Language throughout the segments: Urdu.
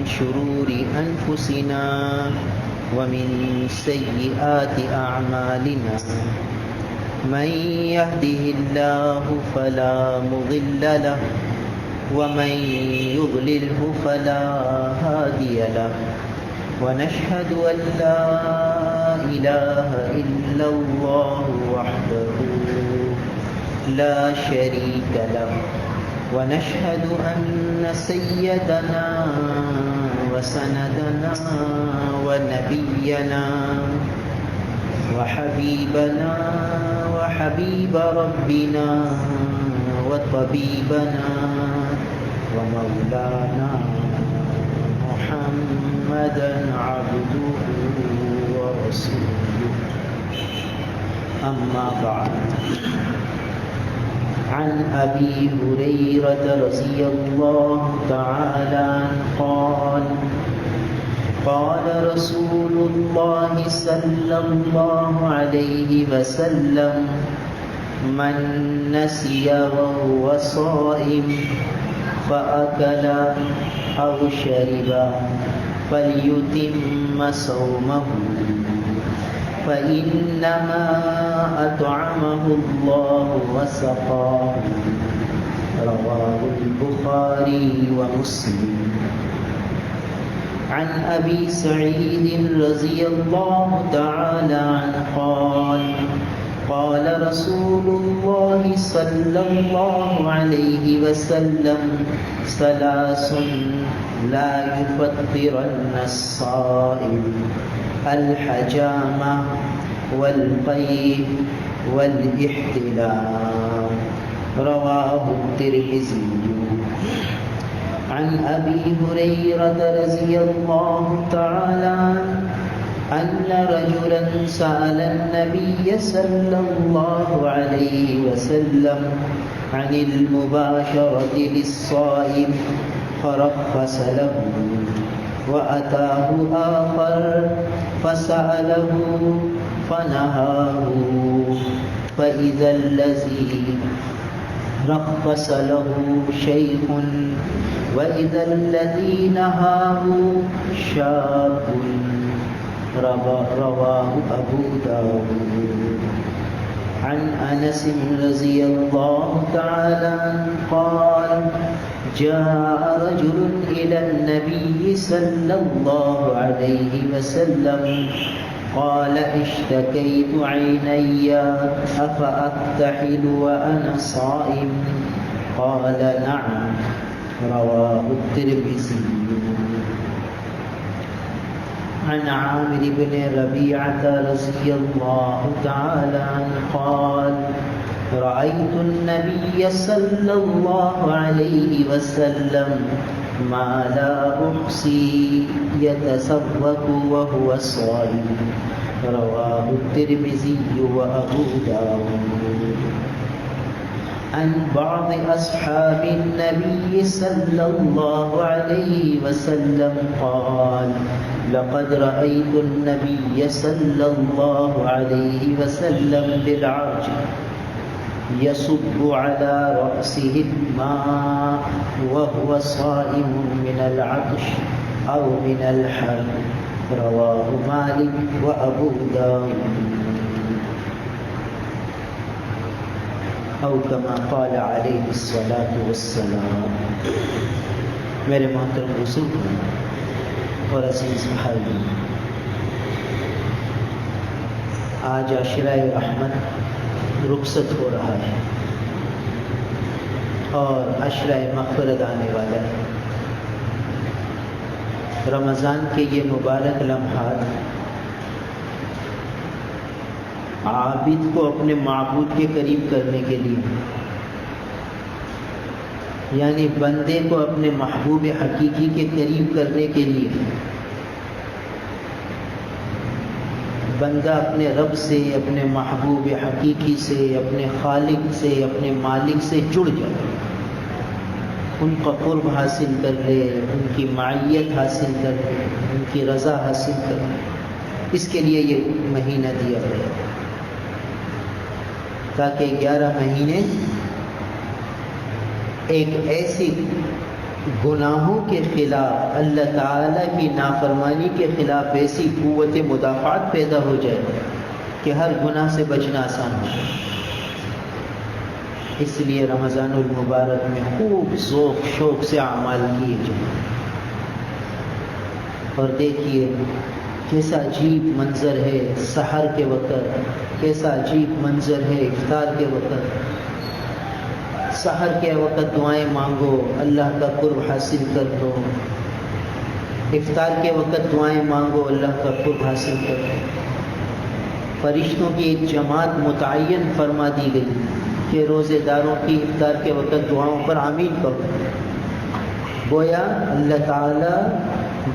شرور أنفسنا ومن سيئات أعمالنا من يهده الله فلا مضل له ومن يضلله فلا هادي له ونشهد أن لا إله إلا الله وحده لا شريك له ونشهد أن سيدنا وسندنا ونبينا وحبيبنا وحبيب ربنا وطبيبنا ومولانا محمدا عبده ورسوله أما بعد عن أبي هريرة رضي الله تعالى قال قال رسول الله صلى الله عليه وسلم من نسي وهو صائم فأكل أو شرب فليتم صومه فإنما أطعمه الله وسقاه رواه البخاري ومسلم. عن أبي سعيد رضي الله تعالى عنه قال قال رسول الله صلى الله عليه وسلم ثلاث لا يفطرن الصائم الحجامة والقيء والاحتلام رواه الترمذي. عن أبي هريرة رضي الله تعالى عنه أن رجلا سأل النبي صلى الله عليه وسلم عن المباشرة للصائم فرخص له وأتاه آخر فسأله فنهاه فإذا الذي رخص له شيخ وإذا الذي نهاه شاب رواه أبو داود. عن أنس رضي الله تعالى عنه قال جاء رجل إلى النبي صلى الله عليه وسلم قال اشتكيت عيني أفأكتحل وأنا صائم قال نعم رواه الترمذي. عن عامر بن ربيعة رضي الله تعالى عنه قال رأيت النبي صلى الله عليه وسلم ما لا أحصي يتسوق وهو صائم رواه الترمذي وأبو داود. عن بعض أصحاب النبي صلى الله عليه وسلم قال لقد رأيت النبي صلى الله عليه وسلم بالعرج يصب على رأسه الماء وهو صائم من العطش أو من الحر رواه مالك وأبو داود أو كما قال عليه الصلاة والسلام. میرے محترم بزرگ اور عزیز بھائی، آج عاشرہ رحمت رخصت ہو رہا ہے اور عشرہ مغفرت آنے والا ہے. رمضان کے یہ مبارک لمحات عابد کو اپنے معبود کے قریب کرنے کے لیے، یعنی بندے کو اپنے محبوب حقیقی کے قریب کرنے کے لیے، بندہ اپنے رب سے، اپنے محبوب حقیقی سے، اپنے خالق سے، اپنے مالک سے جڑ جائے، ان کا قرب حاصل کر لے، ان کی معیت حاصل کر لے، ان کی رضا حاصل کر لے. اس کے لیے یہ مہینہ دیا گیا تاکہ 11 مہینے ایک ایسی گناہوں کے خلاف، اللہ تعالیٰ کی نافرمانی کے خلاف ایسی قوت مدافعت پیدا ہو جائے کہ ہر گناہ سے بچنا آسان ہو جائے۔ اس لیے رمضان المبارک میں خوب ذوق شوق سے اعمال کیے جائیں۔ اور دیکھیے کیسا عجیب منظر ہے سحر کے وقت، کیسا عجیب منظر ہے افطار کے وقت۔ سحر کے وقت دعائیں مانگو، اللہ کا قرب حاصل کر دو۔ افطار کے وقت دعائیں مانگو، اللہ کا قرب حاصل کر دو۔ فرشتوں کی ایک جماعت متعین فرما دی گئی کہ روزے داروں کی افطار کے وقت دعاؤں پر آمین کرو۔ گویا اللہ تعالی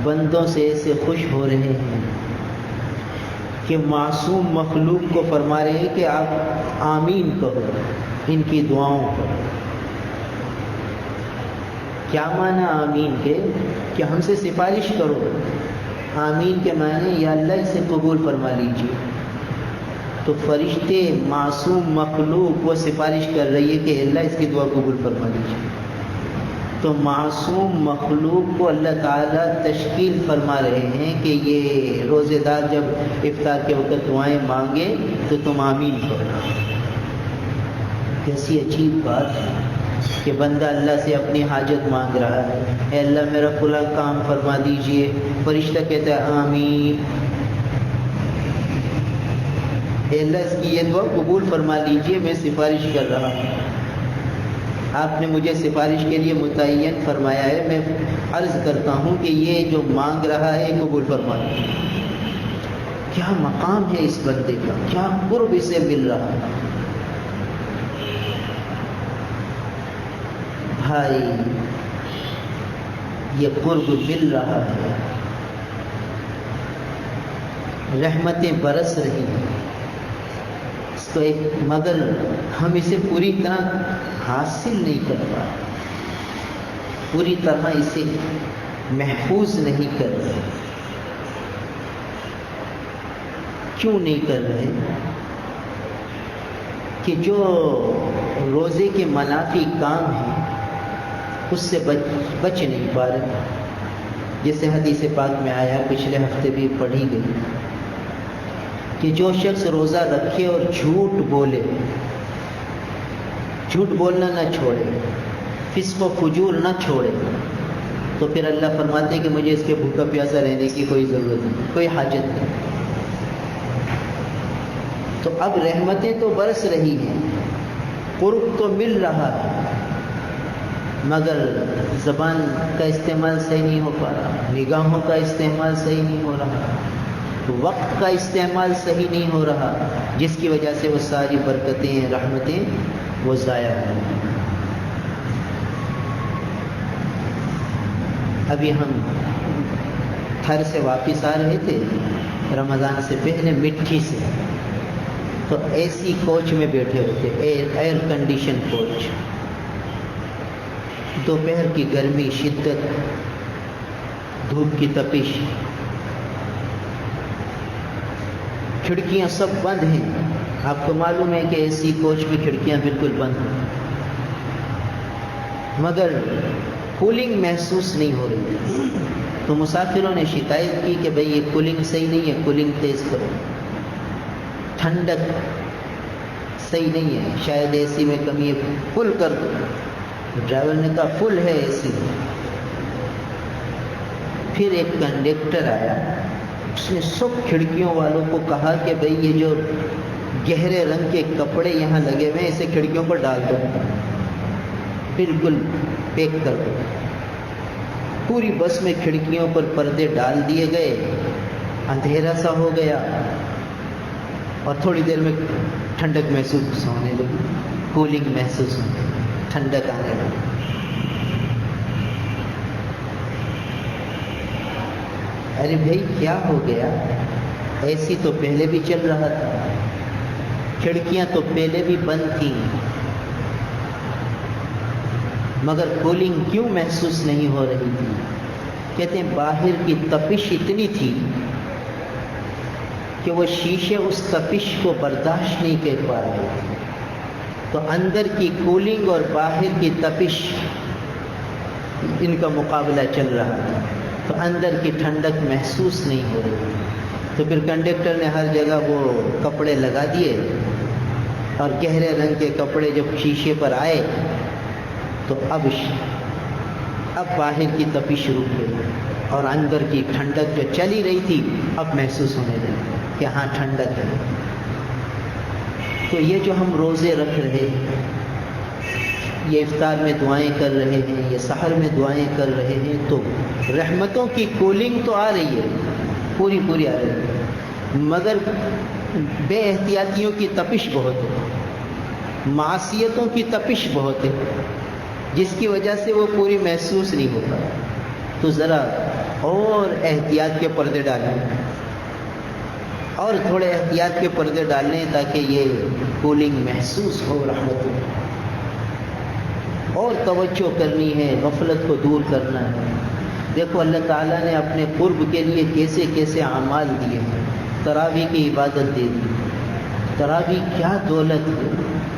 بندوں سے ایسے خوش ہو رہے ہیں کہ معصوم مخلوق کو فرما رہے ہیں کہ آپ آمین کہو ان کی دعاؤں پر۔ کیا معنی آمین کے؟ کہ ہم سے سفارش کرو۔ آمین کے معنی یا اللہ اسے قبول فرما لیجیے۔ تو فرشتے معصوم مخلوق وہ سفارش کر رہی ہے کہ اللہ اس کی دعا قبول فرما لیجیے۔ تو معصوم مخلوق کو اللہ تعالیٰ تشکیل فرما رہے ہیں کہ یہ روزے دار جب افطار کے وقت دعائیں مانگے تو تم آمین کرو۔ کیسی عجیب بات ہے کہ بندہ اللہ سے اپنی حاجت مانگ رہا ہے، اے اللہ میرا فلاں کام فرما دیجئے، فرشتہ کہتا ہے آمین، اے اللہ اس کی یہ دعا قبول فرما لیجئے، میں سفارش کر رہا ہوں، آپ نے مجھے سفارش کے لیے متعین فرمایا ہے، میں عرض کرتا ہوں کہ یہ جو مانگ رہا ہے قبول فرما لیجئے۔ کیا مقام ہے اس بندے کا، کیا قرب اسے مل رہا ہے۔ بھائی یہ قرب مل رہا ہے، رحمتیں برس رہی ہیں اس کو مگر ہم اسے پوری طرح حاصل نہیں کر پائے، پوری طرح اسے محفوظ نہیں کر رہے۔ کیوں نہیں کر رہے؟ کہ جو روزے کے منافی کام ہیں اس سے بچ نہیں پا رہے۔ جیسے حدیث پاک میں آیا، پچھلے ہفتے بھی پڑھی گئی، کہ جو شخص روزہ رکھے اور جھوٹ بولے، جھوٹ بولنا نہ چھوڑے، فسق و فجور نہ چھوڑے، تو پھر اللہ فرماتے ہیں کہ مجھے اس کے بھوکا پیاسا رہنے کی کوئی ضرورت نہیں، کوئی حاجت نہیں۔ تو اب رحمتیں تو برس رہی ہیں، قرب تو مل رہا ہے، مگر زبان کا استعمال صحیح نہیں ہو پا رہا، نگاہوں کا استعمال صحیح نہیں ہو رہا، وقت کا استعمال صحیح نہیں ہو رہا، جس کی وجہ سے وہ ساری برکتیں رحمتیں وہ ضائع ہو رہی ہیں۔ ابھی ہم تھر سے واپس آ رہے تھے رمضان سے پہلے، مٹھی سے، تو اے سی کوچ میں بیٹھے ہوئے تھے، ایئر کنڈیشن کوچ، دوپہر کی گرمی، شدت، دھوپ کی تپش، کھڑکیاں سب بند ہیں۔ آپ کو معلوم ہے کہ اے سی کوچ میں کھڑکیاں بالکل بند ہیں، مگر کولنگ محسوس نہیں ہو رہی۔ تو مسافروں نے شکایت کی کہ بھئی یہ کولنگ صحیح نہیں ہے، کولنگ تیز کرو، ٹھنڈک صحیح نہیں ہے، شاید اے سی میں کمی ہے، فل کر دو۔ ڈرائیور نے کہا فل ہے اے سی۔ پھر ایک کنڈکٹر آیا، اس نے سب کھڑکیوں والوں کو کہا کہ بھئی یہ جو گہرے رنگ کے کپڑے یہاں لگے ہوئے ہیں اسے کھڑکیوں پر ڈال دو، بالکل پیک کر دو۔ پوری بس میں کھڑکیوں پر پردے ڈال دیے گئے، اندھیرا سا ہو گیا، اور تھوڑی دیر میں ٹھنڈک محسوس ہونے لگی، کولنگ محسوس ہونے لگی، ٹھنڈک آنے لگی۔ ارے بھائی کیا ہو گیا؟ اے سی تو پہلے بھی چل رہا تھا، کھڑکیاں تو پہلے بھی بند تھیں، مگر کولنگ کیوں محسوس نہیں ہو رہی تھی؟ کہتے ہیں باہر کی تپش اتنی تھی کہ وہ شیشے اس تپش کو برداشت نہیں کر پا رہے تھے، تو اندر کی کولنگ اور باہر کی تپش ان کا مقابلہ چل رہا تھا، تو اندر کی ٹھنڈک محسوس نہیں ہو رہی، تو پھر کنڈکٹر نے ہر جگہ وہ کپڑے لگا دیے، اور گہرے رنگ کے کپڑے جب شیشے پر آئے تو اب باہر کی تپش رک گئی، اور اندر کی ٹھنڈک جو چلی رہی تھی اب محسوس ہونے لگی کہ ہاں ٹھنڈک ہے۔ تو یہ جو ہم روزے رکھ رہے ہیں، یہ افطار میں دعائیں کر رہے ہیں، یہ سحر میں دعائیں کر رہے ہیں، تو رحمتوں کی کولنگ تو آ رہی ہے، پوری پوری آ رہی ہے، مگر بے احتیاطیوں کی تپش بہت ہے، معصیتوں کی تپش بہت ہے، جس کی وجہ سے وہ پوری محسوس نہیں ہوتا۔ تو ذرا اور احتیاط کے پردے ڈالیں، اور تھوڑے احتیاط کے پردے ڈالیں تاکہ یہ کولنگ محسوس ہو رحمتوں، اور توجہ کرنی ہے، غفلت کو دور کرنا ہے۔ دیکھو اللہ تعالیٰ نے اپنے قرب کے لیے کیسے کیسے اعمال دیے ہیں۔ تراویح کی عبادت دے دی، تراویح کیا دولت ہے،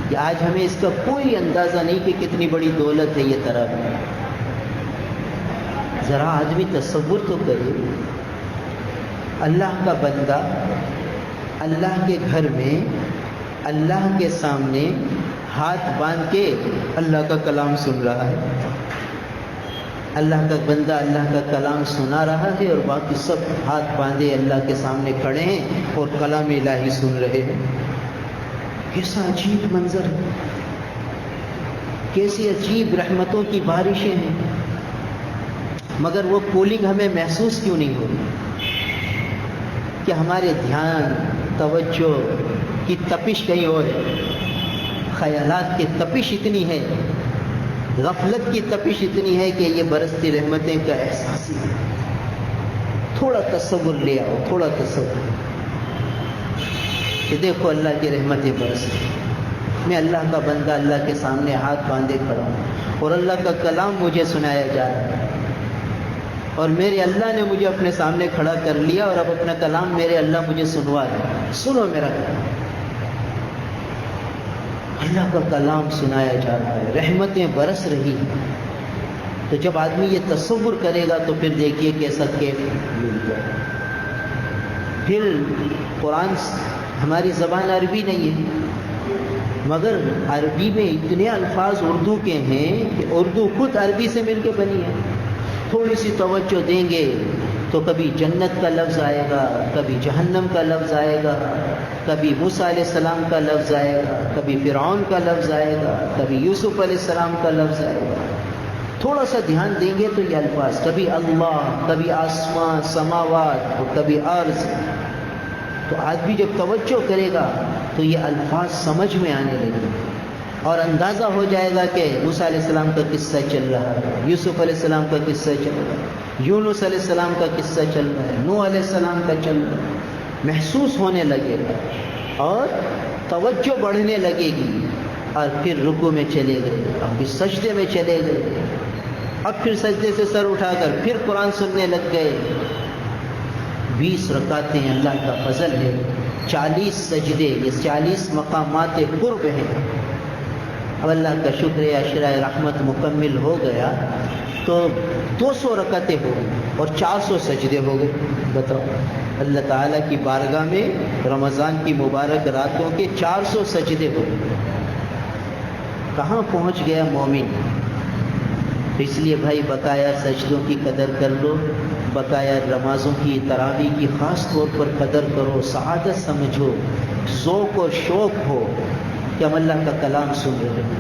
کہ آج ہمیں اس کا کوئی اندازہ نہیں کہ کتنی بڑی دولت ہے یہ تراویح۔ ذرا آدمی تصور تو کرے، اللہ کا بندہ اللہ کے گھر میں اللہ کے سامنے ہاتھ باندھ کے اللہ کا کلام سن رہا ہے، اللہ کا بندہ اللہ کا کلام سنا رہا ہے، اور باقی سب ہاتھ باندھے اللہ کے سامنے کھڑے ہیں اور کلام الہی سن رہے ہیں۔ کیسا عجیب منظر ہے، کیسی عجیب رحمتوں کی بارشیں ہیں، مگر وہ کولنگ ہمیں محسوس کیوں نہیں ہو رہی؟ کہ ہمارے دھیان توجہ کی تپش کہیں اور ہے، خیالات کی تپش اتنی ہے، غفلت کی تپش اتنی ہے کہ یہ برستی رحمتیں کا احساس ہی ہے۔ تھوڑا تصور لے آؤ، تھوڑا تصور کہ دیکھو اللہ کی رحمتیں برس رہی، میں اللہ کا بندہ اللہ کے سامنے ہاتھ باندھے کھڑا ہوں، اور اللہ کا کلام مجھے سنایا جا رہا ہے، اور میرے اللہ نے مجھے اپنے سامنے کھڑا کر لیا، اور اب اپنا کلام میرے اللہ مجھے سنوا رہا ہے۔ سنو میرا کلام، اللہ کا کلام سنایا جا رہا ہے، رحمتیں برس رہی ہیں۔ تو جب آدمی یہ تصور کرے گا تو پھر دیکھیے کیسا کیف مل جائے۔ پھر قرآن، ہماری زبان عربی نہیں ہے، مگر عربی میں اتنے الفاظ اردو کے ہیں کہ اردو خود عربی سے مل کے بنی ہے۔ تھوڑی سی توجہ دیں گے تو کبھی جنت کا لفظ آئے گا، کبھی جہنم کا لفظ آئے گا، کبھی موسیٰ علیہ السلام کا لفظ آئے گا، کبھی فرعون کا لفظ آئے گا، کبھی یوسف علیہ السلام کا لفظ آئے گا۔ تھوڑا سا دھیان دیں گے تو یہ الفاظ، کبھی اللہ، کبھی آسمان سماوات، اور کبھی ارض۔ تو آدمی جب توجہ کرے گا تو یہ الفاظ سمجھ میں آنے لگے، اور اندازہ ہو جائے گا کہ موسیٰ علیہ السلام کا قصہ چل رہا ہے، یوسف علیہ السلام کا قصہ چل رہا ہے، یونس علیہ السلام کا قصہ چل رہا ہے، نوح علیہ السلام کا چل رہا ہے۔ محسوس ہونے لگے گا، اور توجہ بڑھنے لگے گی، اور پھر رکوع میں چلے گئے، اب پھر سجدے میں چلے گئے، اب پھر سجدے سے سر اٹھا کر پھر قرآن سننے لگ گئے۔ 20 رکعتیں اللہ کا فضل ہے، 40 سجدے، یہ 40 مقامات قرب ہیں۔ اب اللہ کا شکر ہے، عشرۂ رحمت مکمل ہو گیا تو 200 رکعتیں ہو گئی اور 400 سجدے ہو گئے۔ بتاؤ، اللہ تعالیٰ کی بارگاہ میں رمضان کی مبارک راتوں کے 400 سجدے ہو گئے۔ کہاں پہنچ گیا مومن؟ اس لیے بھائی بقایا سجدوں کی قدر کر لو، بقایا نمازوں کی، تراویح کی خاص طور پر قدر کرو، سعادت سمجھو، ذوق اور شوق ہو کہ ہم اللہ کا کلام سن رہے ہیں۔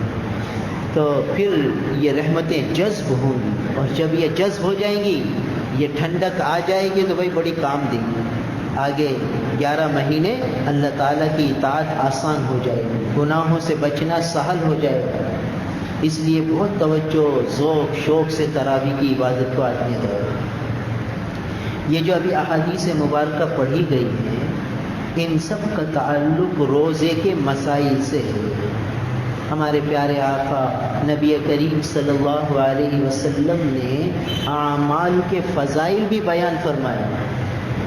تو پھر یہ رحمتیں جذب ہوں گی، اور جب یہ جذب ہو جائیں گی، یہ ٹھنڈک آ جائے گی تو بھائی بڑی کام دیں گی۔ آگے 11 مہینے اللہ تعالیٰ کی اطاعت آسان ہو جائے گی، گناہوں سے بچنا سہل ہو جائے گا۔ اس لیے بہت توجہ، ذوق، شوق سے تراویح کی عبادت کو آدمی کرے۔ یہ جو ابھی احادیث مبارکہ پڑھی گئی ہیں، ان سب کا تعلق روزے کے مسائل سے ہے۔ ہمارے پیارے آقا نبی کریم صلی اللہ علیہ وسلم نے اعمال کے فضائل بھی بیان فرمایا،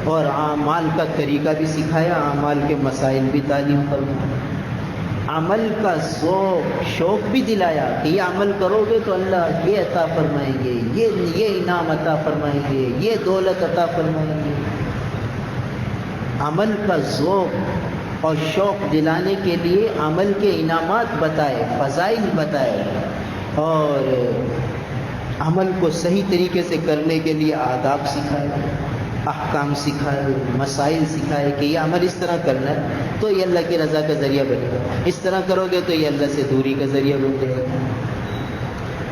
اور اعمال کا طریقہ بھی سکھایا، اعمال کے مسائل بھی تعلیم فرمایا۔ عمل کا شوق بھی دلایا کہ یہ عمل کرو گے تو اللہ یہ عطا فرمائیں گے، یہ انعام عطا فرمائیں گے، یہ دولت عطا فرمائیں گے۔ عمل کا ذوق اور شوق دلانے کے لیے عمل کے انعامات بتائے، فضائل بتائے، اور عمل کو صحیح طریقے سے کرنے کے لیے آداب سکھائے، احکام سکھائے، مسائل سکھائے کہ یہ عمل اس طرح کرنا ہے تو یہ اللہ کی رضا کا ذریعہ بنے گا، اس طرح کرو گے تو یہ اللہ سے دوری کا ذریعہ بن جائے گا۔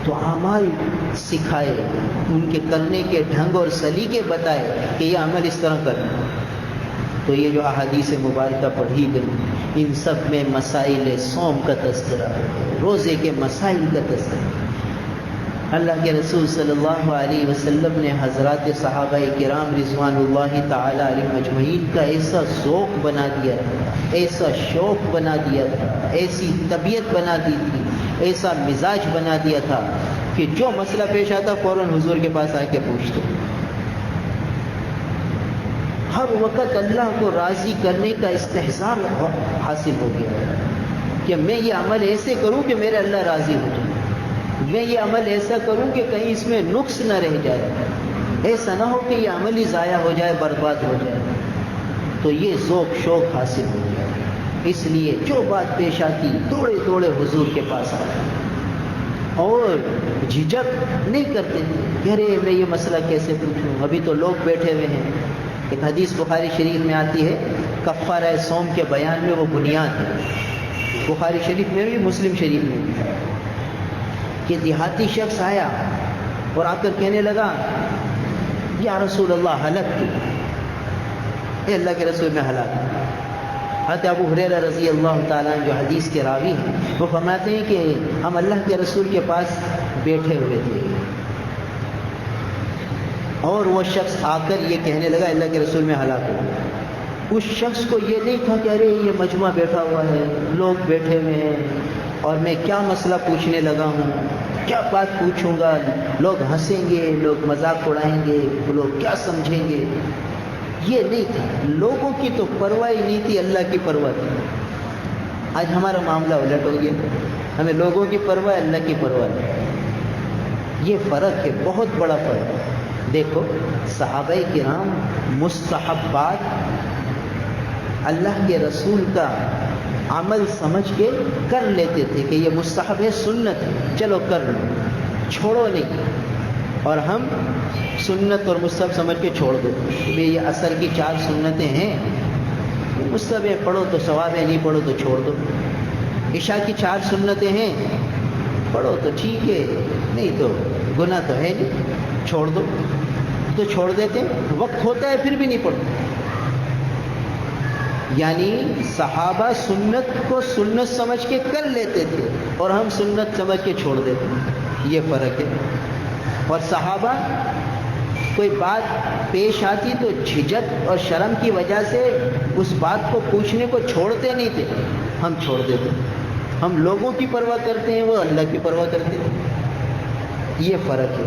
تو اعمال سکھائے، ان کے کرنے کے ڈھنگ اور سلیقے بتائے کہ یہ عمل اس طرح کرنا ہے۔ تو یہ جو احادیث مبارکہ پڑھی گئی ان سب میں مسائل صوم کا تذکرہ ہے، روزے کے مسائل کا تذکرہ۔ اللہ کے رسول صلی اللہ علیہ وسلم نے حضرات صحابہ کرام رضوان اللہ تعالی علیہ مجمعین کا ایسا ذوق بنا دیا تھا، ایسا شوق بنا دیا تھا، ایسی طبیعت بنا دی تھی، ایسا مزاج بنا دیا تھا کہ جو مسئلہ پیش آتا فوراً حضور کے پاس آ کے پوچھتے۔ ہر وقت اللہ کو راضی کرنے کا استحضار حاصل ہو گیا کہ میں یہ عمل ایسے کروں کہ میرے اللہ راضی ہو جائے، میں یہ عمل ایسا کروں کہ کہیں اس میں نقص نہ رہ جائے، ایسا نہ ہو کہ یہ عمل ہی ضائع ہو جائے، برباد ہو جائے۔ تو یہ ذوق شوق حاصل ہو گیا، اس لیے جو بات پیش آتی دوڑے دوڑے حضور کے پاس آتے اور جھجک نہیں کرتے تھے کہ ارے میں یہ مسئلہ کیسے پوچھوں، ابھی تو لوگ بیٹھے ہوئے ہیں۔ ایک حدیث بخاری شریف میں آتی ہے، کفارہ صوم کے بیان میں وہ بنیاد ہے، بخاری شریف میں بھی مسلم شریف میں بھی، کہ دیہاتی شخص آیا اور آ کر کہنے لگا یا رسول اللہ ہلکت، اے اللہ کے رسول میں ہلاک۔ حضرت ابو ہریرہ رضی اللہ تعالیٰ عنہ جو حدیث کے راوی ہیں وہ فرماتے ہیں کہ ہم اللہ کے رسول کے پاس بیٹھے ہوئے تھے اور وہ شخص آ کر یہ کہنے لگا اللہ کے رسول میں ہلاک ہو۔ اس شخص کو یہ نہیں تھا کہ ارے یہ مجمع بیٹھا ہوا ہے، لوگ بیٹھے ہوئے ہیں اور میں کیا مسئلہ پوچھنے لگا ہوں، کیا بات پوچھوں گا، لوگ ہنسیں گے، لوگ مذاق اڑائیں گے، لوگ کیا سمجھیں گے، یہ نہیں تھا۔ لوگوں کی تو پرواہ ہی نہیں تھی، اللہ کی پرواہ تھی۔ آج ہمارا معاملہ الٹ ہو گیا، ہمیں لوگوں کی پرواہ، اللہ کی پرواہ نہیں۔ یہ فرق ہے، بہت بڑا فرق ہے۔ دیکھو صحابہ کرام مستحبات اللہ کے رسول کا عمل سمجھ کے کر لیتے تھے کہ یہ مستحب ہے، سنت ہے، چلو کر لو، چھوڑو نہیں۔ اور ہم سنت اور مستحب سمجھ کے چھوڑ دو، یہ عصر کی 4 سنتیں ہیں، مستحب ہے پڑھو تو ثواب ہے، نہیں پڑھو تو چھوڑ دو۔ عشاء کی 4 سنتیں ہیں، پڑھو تو ٹھیک ہے، نہیں تو گناہ تو ہے نہیں، چھوڑ دو، تو چھوڑ دیتے۔ وقت ہوتا ہے پھر بھی نہیں پڑھتے۔ یعنی صحابہ سنت کو سنت سمجھ کے کر لیتے تھے اور ہم سنت سمجھ کے چھوڑ دیتے ہیں، یہ فرق ہے۔ اور صحابہ کوئی بات پیش آتی تو جھجک اور شرم کی وجہ سے اس بات کو پوچھنے کو چھوڑتے نہیں تھے، ہم چھوڑ دیتے۔ ہم لوگوں کی پرواہ کرتے ہیں، وہ اللہ کی پرواہ کرتے ہیں، یہ فرق ہے۔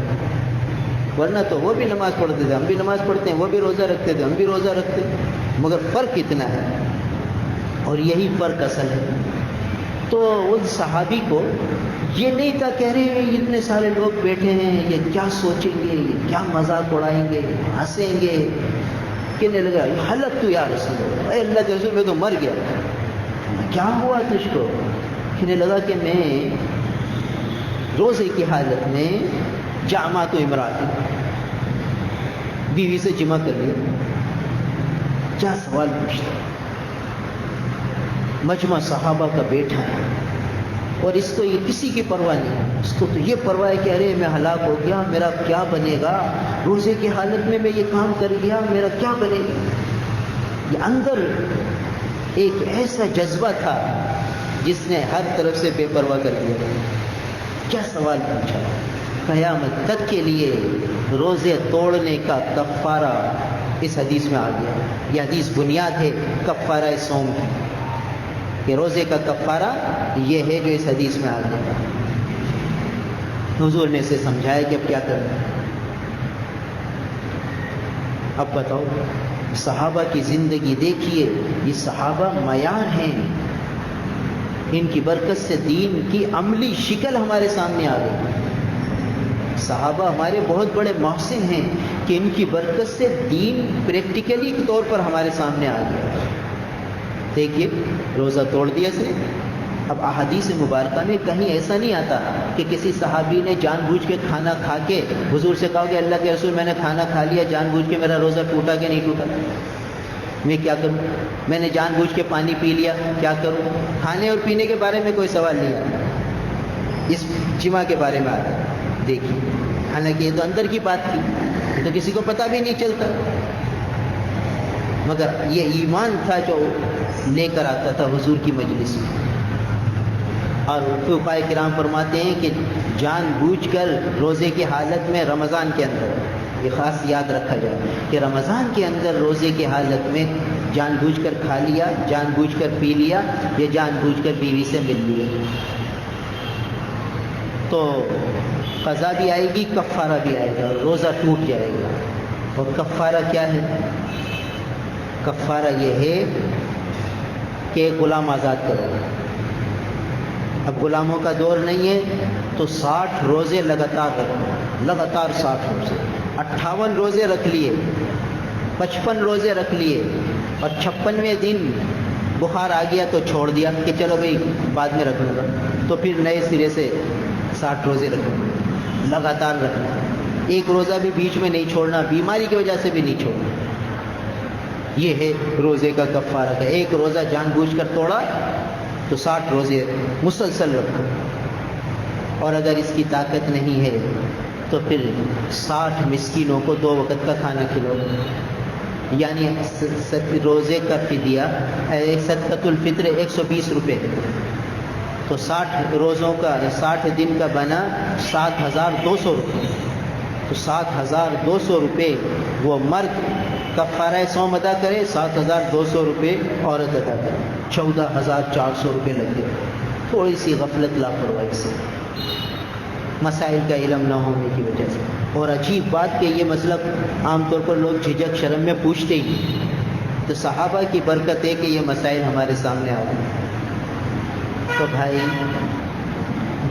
ورنہ تو وہ بھی نماز پڑھتے تھے، ہم بھی نماز پڑھتے ہیں، وہ بھی روزہ رکھتے تھے، ہم بھی روزہ رکھتے ہیں، مگر فرق اتنا ہے، اور یہی فرق اصل ہے۔ تو ان صحابی کو یہ نہیں تھا کہہ رہے ہیں اتنے سارے لوگ بیٹھے ہیں، یہ کیا سوچیں گے، یہ کیا مذاق اڑائیں گے، ہنسیں گے، کہنے لگا ہلک تو یا رسول اللہ، اے اللہ کے رسول میں تو مر گیا۔ کیا ہوا تجھ کو؟ کہنے لگا کہ میں روزے کی حالت میں جامعۃ و امرات، بیوی سے جمع کر لیا۔ کیا سوال پوچھتا، مجمع صحابہ کا بیٹھا ہے اور اس کو یہ کسی کی پرواہ نہیں، اس کو تو یہ پرواہ ہے کہ ارے میں ہلاک ہو گیا، میرا کیا بنے گا، روزے کی حالت میں یہ کام کر گیا، میرا کیا بنے گا۔ یہ اندر ایک ایسا جذبہ تھا جس نے ہر طرف سے بے پرواہ کر دیا۔ کیا سوال پوچھا؟ قیامت تک کے لیے روزے توڑنے کا کفارہ اس حدیث میں آ گیا۔ یہ حدیث بنیاد ہے کفارہ صوم کی، کہ روزے کا کفارہ یہ ہے جو اس حدیث میں آ گیا۔ حضور نے اسے سمجھایا کہ اب کیا کرنا۔ اب بتاؤ، صحابہ کی زندگی دیکھیے، یہ صحابہ معیار ہیں، ان کی برکت سے دین کی عملی شکل ہمارے سامنے آ گئی. صحابہ ہمارے بہت بڑے محسن ہیں کہ ان کی برکت سے دین پریکٹیکلی طور پر ہمارے سامنے آ گیا. دیکھیے روزہ توڑ دیا اس نے. اب احادیث مبارکہ میں کہیں ایسا نہیں آتا کہ کسی صحابی نے جان بوجھ کے کھانا کھا کے حضور سے کہا کہ اللہ کے رسول میں نے کھانا کھا لیا, جان بوجھ کے میرا روزہ ٹوٹا کہ نہیں ٹوٹا, میں کیا کروں؟ میں نے جان بوجھ کے پانی پی لیا, کیا کروں؟ کھانے اور پینے کے بارے میں کوئی سوال نہیں آتا, اس جمعہ کے بارے میں آتا. دیکھیے حالانکہ یہ تو اندر کی بات تھی, یہ تو کسی کو پتہ بھی نہیں چلتا, مگر یہ ایمان تھا جو لے کر آتا تھا حضور کی مجلس میں. اور فقہاء کرام فرماتے ہیں کہ جان بوجھ کر روزے کی حالت میں رمضان کے اندر, یہ خاص یاد رکھا جائے کہ رمضان کے اندر روزے کی حالت میں جان بوجھ کر کھا لیا, جان بوجھ کر پی لیا, یا جان بوجھ کر بیوی سے مل لیا, تو قضا بھی آئے گی, کفارہ بھی آئے گا, روزہ ٹوٹ جائے گا. اور کفارہ کیا ہے؟ کفارہ یہ ہے کہ غلام آزاد کرو. اب غلاموں کا دور نہیں ہے تو 60 روزے لگاتار رکھو, لگاتار 60 روزے, 58 روزے رکھ لیے, 55 روزے رکھ لیے, اور 56ویں دن بخار آ گیا تو چھوڑ دیا کہ چلو بھائی بعد میں رکھ لوں گا, تو پھر نئے سرے سے 60 روزے رکھو, لگاتار رکھنا, ایک روزہ بھی بیچ میں نہیں چھوڑنا, بیماری کی وجہ سے بھی نہیں چھوڑنا. یہ ہے روزے کا کفارہ. کا ایک روزہ جان بوجھ کر توڑا تو 60 روزے مسلسل رکھو, اور اگر اس کی طاقت نہیں ہے تو پھر 60 مسکینوں کو 2 وقت کا کھانا کھلاؤ. یعنی روزے کا فدیہ صدقۃ الفطر 120 روپے, تو 60 روزوں کا 60 دن کا بنا 7,200 روپے. تو 7,200 روپے وہ مرد کفارہ صوم ادا کرے, 7,200 روپے عورت ادا کرے, 14,400 روپے لگے. تھوڑی سی غفلت لاپرواہی سے, مسائل کا علم نہ ہونے کی وجہ سے. اور عجیب بات کہ یہ مسئلہ عام طور پر لوگ جھجک شرم میں پوچھتے ہی, تو صحابہ کی برکت ہے کہ یہ مسائل ہمارے سامنے آ گئے. تو بھائی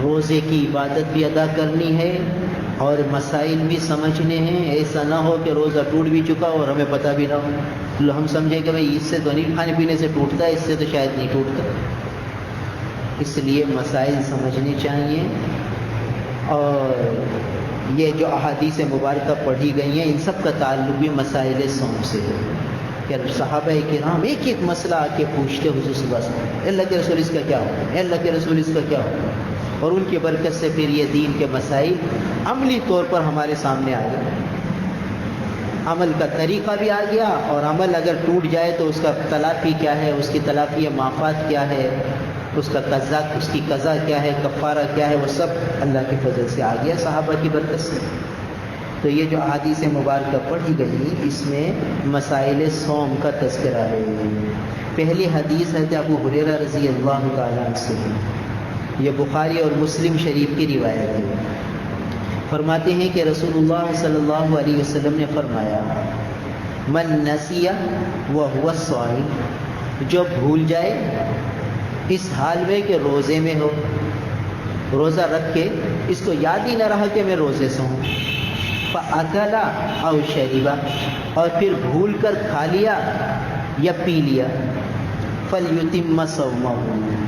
روزے کی عبادت بھی ادا کرنی ہے اور مسائل بھی سمجھنے ہیں. ایسا نہ ہو کہ روزہ ٹوٹ بھی چکا اور ہمیں پتہ بھی نہ ہو, ہم سمجھیں کہ بھائی اس سے تو نہیں کھانے پینے سے ٹوٹتا, اس سے تو شاید نہیں ٹوٹتا. اس لیے مسائل سمجھنے چاہیے. اور یہ جو احادیث مبارکہ پڑھی گئی ہیں ان سب کا تعلق بھی مسائل صوم سے ہے. کہ صحابہ کرام ایک ایک مسئلہ آ کے پوچھتے حضور صلی اللہ علیہ وسلم, اللہ کے رسول اس کا کیا ہو, اللہ کے رسول اس کا کیا ہو, اور ان کی برکت سے پھر یہ دین کے مسائل عملی طور پر ہمارے سامنے آ گئے. عمل کا طریقہ بھی آ گیا, اور عمل اگر ٹوٹ جائے تو اس کا تلافی کیا ہے, اس کی تلافی معافات کیا ہے, اس کا قضا, اس کی قضا کیا ہے, کفارہ کیا ہے, وہ سب اللہ کے فضل سے آ گیا, صحابہ کی برکت سے. تو یہ جو احادیث مبارکہ پڑھی گئی اس میں مسائل صوم کا تذکرہ ہے. پہلی حدیث حضرت ابو ہریرہ رضی اللہ تعالیٰ عنہ سے, یہ بخاری اور مسلم شریف کی روایت ہے. فرماتے ہیں کہ رسول اللہ صلی اللہ علیہ وسلم نے فرمایا, من نسی وهو صائم, جو بھول جائے اس حال میں کہ روزے میں ہو, روزہ رکھ کے اس کو یاد ہی نہ رہا کہ میں روزے سے ہوں, فأکل او شرب, اور پھر بھول کر کھا لیا یا پی لیا, فلیتم صومہ,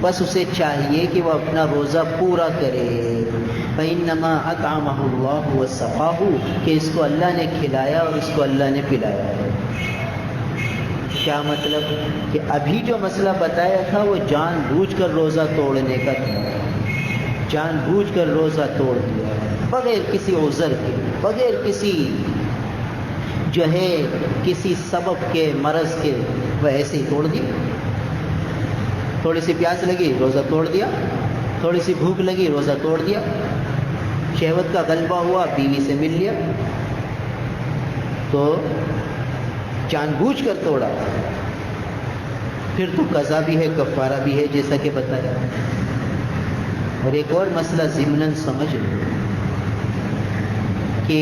بس اسے چاہیے کہ وہ اپنا روزہ پورا کرے. فإنما أطعمه الله وسقاه, کہ اس کو اللہ نے کھلایا اور اس کو اللہ نے پلایا ہے. کیا مطلب کہ ابھی جو مسئلہ بتایا تھا وہ جان بوجھ کر روزہ توڑنے کا تھا, جان بوجھ کر روزہ توڑ دیا بغیر کسی عذر کے, بغیر کسی جو ہے کسی سبب کے, مرض کے, وہ ایسے ہی توڑ دیا. تھوڑی سی پیاس لگی روزہ توڑ دیا, تھوڑی سی بھوک لگی روزہ توڑ دیا, شہوت کا غلبہ ہوا بیوی سے مل لیا, تو جان بوجھ کر توڑا. پھر تو قضا بھی ہے, کفارہ بھی ہے, جیسا کہ بتایا. اور ایک اور مسئلہ ضمناً سمجھ لو کہ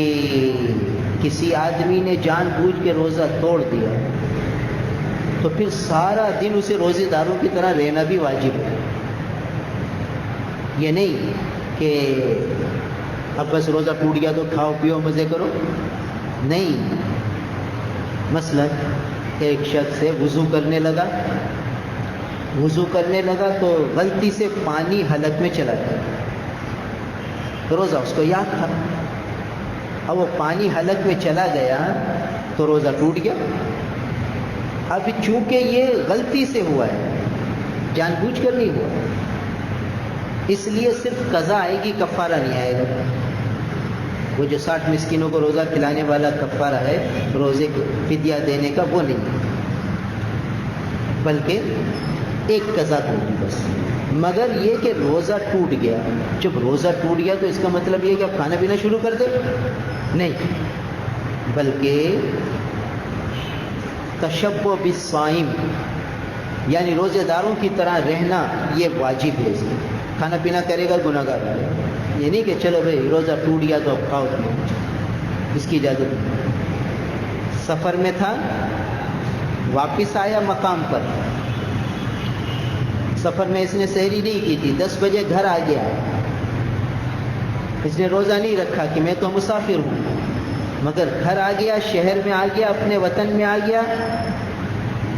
کسی آدمی نے جان بوجھ کے روزہ توڑ دیا تو پھر سارا دن اسے روزے داروں کی طرح رہنا بھی واجب ہے. یہ نہیں کہ اب بس روزہ ٹوٹ گیا تو کھاؤ پیو مزے کرو، نہیں. مثلا ایک شخص سے وضو کرنے لگا تو غلطی سے پانی حلق میں چلا گیا، روزہ اس کو یاد تھا، اب وہ پانی حلق میں چلا گیا تو روزہ ٹوٹ گیا. اب چونکہ یہ غلطی سے ہوا ہے، جان بوجھ کر نہیں ہوا، اس لیے صرف قضا آئے گی، کفارہ نہیں آئے گا. وہ جو 60 مسکینوں کو روزہ کھلانے والا کفارہ ہے روزے کو فدیہ دینے کا، وہ نہیں، بلکہ ایک قضا ہوگی بس. مگر یہ کہ روزہ ٹوٹ گیا، جب روزہ ٹوٹ گیا تو اس کا مطلب یہ کہ آپ کھانا پینا شروع کر دیں، نہیں، بلکہ تشبہ بالصائم یعنی روزے داروں کی طرح رہنا یہ واجب ہے. کھانا پینا کرے گا گناہ گار ہے. یہ نہیں کہ چلو بھائی روزہ ٹوٹ گیا تو اب کھاؤ، اس کی اجازت نہیں. سفر میں تھا، واپس آیا مقام پر، سفر میں اس نے سحری نہیں کی تھی، 10 بجے گھر آ گیا، اس نے روزہ نہیں رکھا کہ میں تو مسافر ہوں، مگر گھر آ گیا، شہر میں آ گیا، اپنے وطن میں آ گیا.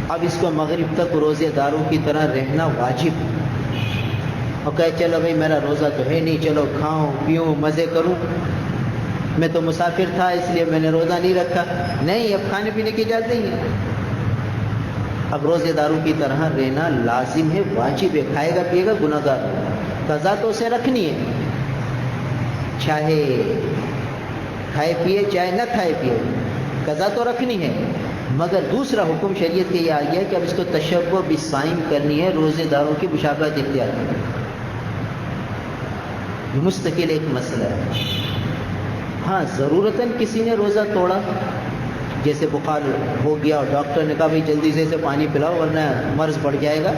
اب اس کو مغرب تک روزے داروں کی طرح رہنا واجب، اور کہے چلو بھائی میرا روزہ تو ہے نہیں، چلو کھاؤں پیوں مزے کروں، میں تو مسافر تھا اس لیے میں نے روزہ نہیں رکھا. نہیں، اب کھانے پینے کی اجازت نہیں ہے. اب روزے داروں کی طرح رہنا لازم ہے، واجب ہے. کھائے گا پیے گا گناہ گار، قضا تو اسے رکھنی ہے، چاہے کھائے پیے چاہے نہ کھائے پیے، قضا تو رکھنی ہے. مگر دوسرا حکم شریعت کے یہ آ گیا کہ اب اس کو تشبہ بالصائم کرنی ہے، روزے داروں کی مشابہت اختیار کرنی ہے. مستقل ایک مسئلہ ہے. ہاں ضرورتاً کسی نے روزہ توڑا، جیسے بخار ہو گیا اور ڈاکٹر نے کہا بھائی جلدی سے اسے پانی پلاؤ ورنہ مرض بڑھ جائے گا،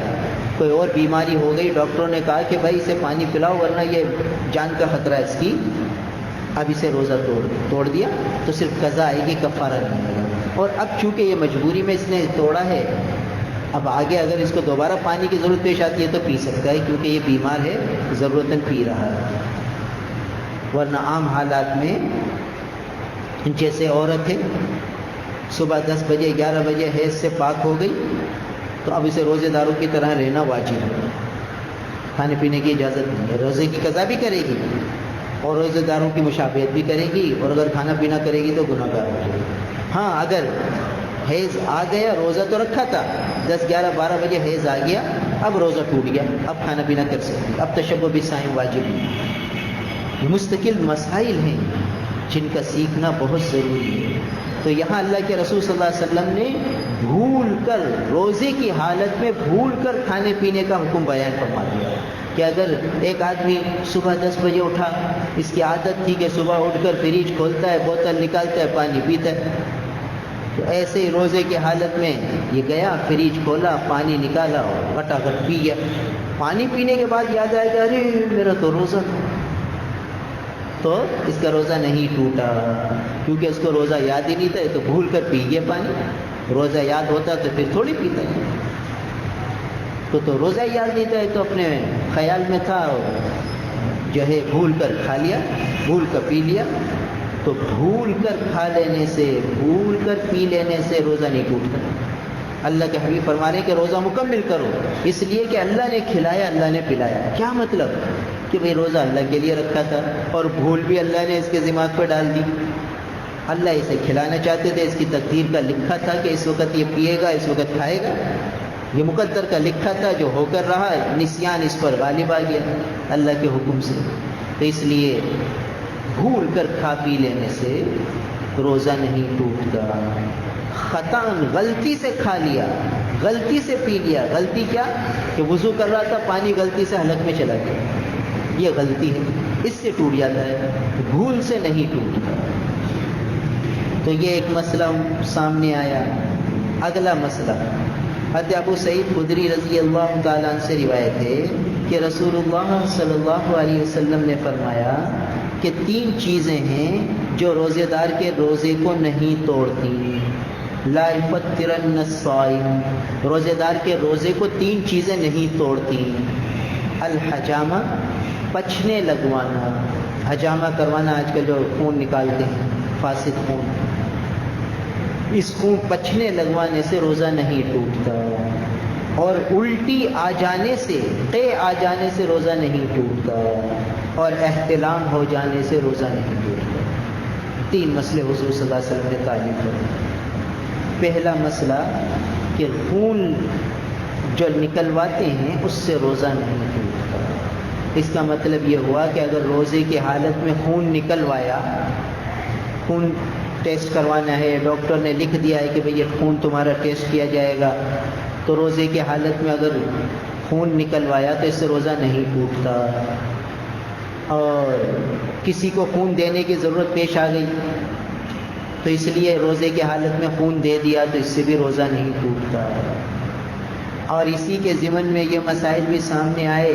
کوئی اور بیماری ہو گئی، ڈاکٹروں نے کہا کہ بھائی اسے پانی پلاؤ ورنہ یہ جان کا خطرہ ہے اس کی، اب اسے روزہ توڑ دیا تو صرف قضا آئے گی، کفارہ نہیں آئے گا. اور اب چونکہ یہ مجبوری میں اس نے توڑا ہے، اب آگے اگر اس کو دوبارہ پانی کی ضرورت پیش آتی ہے تو پی سکتا ہے، کیونکہ یہ بیمار ہے، ضرورتاً پی رہا ہے. ورنہ عام حالات میں جیسے عورت ہے صبح 10 بجے 11 بجے حیض سے پاک ہو گئی تو اب اسے روزے داروں کی طرح رہنا واجب ہے، کھانے پینے کی اجازت نہیں ہے. روزے کی قضا بھی کرے گی اور روزے داروں کی مشابہت بھی کرے گی، اور اگر کھانا پینا کرے گی تو گناہ گار ہو جائے گی. ہاں اگر حیض آ گیا، روزہ تو رکھا تھا، 10 11 12 بجے حیض آ گیا، اب روزہ ٹوٹ گیا، اب کھانا پینا کر سکتی، اب تشبہ بالصائم واجب نہیں. یہ مستقل مسائل ہیں جن کا سیکھنا بہت ضروری ہے. تو یہاں اللہ کے رسول صلی اللہ علیہ وسلم نے بھول کر، روزے کی حالت میں بھول کر کھانے پینے کا حکم بیان فرما دیا کہ اگر ایک آدمی صبح 10 بجے اٹھا، اس کی عادت تھی کہ صبح اٹھ کر فریج کھولتا ہے، بوتل نکالتا ہے، پانی پیتا ہے، تو ایسے ہی روزے کی حالت میں یہ گیا، فریج کھولا، پانی نکالا اور گھٹا پی گیا. پانی پینے کے بعد یاد آیا کہ ارے میرا تو روزہ تھا، تو اس کا روزہ نہیں ٹوٹا، کیونکہ اس کو روزہ یاد ہی نہیں تھا، تو بھول کر پی گیا پانی. روزہ یاد ہوتا تو پھر تھوڑی پیتا ہے. تو روزہ یاد نہیں تھا، تو اپنے خیال میں تھا، جو ہے بھول کر کھا لیا، بھول کر پی لیا. تو بھول کر کھا لینے سے، بھول کر پی لینے سے روزہ نہیں ٹوٹتا. اللہ کے حبیب فرما رہے ہیں کہ روزہ مکمل کرو، اس لیے کہ اللہ نے کھلایا، اللہ نے پلایا. کیا مطلب کہ بھئی روزہ اللہ کے لیے رکھا تھا اور بھول بھی اللہ نے اس کے دماغ پہ ڈال دی. اللہ اسے کھلانا چاہتے تھے، اس کی تقدیر کا لکھا تھا کہ اس وقت یہ پیے گا، اس وقت کھائے گا، یہ مقدر کا لکھا تھا، جو ہو کر رہا، نسیان اس پر غالب آ گیا اللہ کے حکم سے. تو اس لیے بھول کر کھا پی لینے سے روزہ نہیں ٹوٹتا. خطاً غلطی سے کھا لیا، غلطی سے پی لیا. غلطی کیا کہ وضو کر رہا تھا، پانی غلطی سے حلق میں چلا گیا، یہ غلطی ہے، اس سے ٹوٹ جاتا ہے، بھول سے نہیں ٹوٹتا. تو یہ ایک مسئلہ سامنے آیا. اگلا مسئلہ حضرت ابو سعید خدری رضی اللہ تعالیٰ عنہ سے روایت ہے کہ رسول اللہ صلی اللہ علیہ وسلم نے فرمایا کہ 3 چیزیں ہیں جو روزے دار کے روزے کو نہیں توڑتی. لا یفطرن الصائم، روزے دار کے روزے کو 3 چیزیں نہیں توڑتی. الحجامہ، پچھنے لگوانا، حجامہ کروانا، آج کل جو خون نکالتے ہیں فاسد خون، اس خون پچھنے لگوانے سے روزہ نہیں ٹوٹتا، اور الٹی آ جانے سے، قے آ جانے سے روزہ نہیں ٹوٹتا، اور احتلام ہو جانے سے روزہ نہیں ٹوٹتا۔ 3 مسئلے حضور صلی اللہ علیہ وسلم نے تعلیم فرمائے۔ پہلا مسئلہ کہ خون جو نکلواتے ہیں اس سے روزہ نہیں ٹوٹتا۔ اس کا مطلب یہ ہوا کہ اگر روزے کی حالت میں خون نکلوایا، خون ٹیسٹ کروانا ہے، ڈاکٹر نے لکھ دیا ہے کہ بھئی یہ خون تمہارا ٹیسٹ کیا جائے گا، تو روزے کی حالت میں اگر خون نکلوایا تو اس سے روزہ نہیں ٹوٹتا۔ اور کسی کو خون دینے کی ضرورت پیش آ گئی تو اس لیے روزے کی حالت میں خون دے دیا تو اس سے بھی روزہ نہیں ٹوٹتا۔ اور اسی کے ضمن میں یہ مسائل بھی سامنے آئے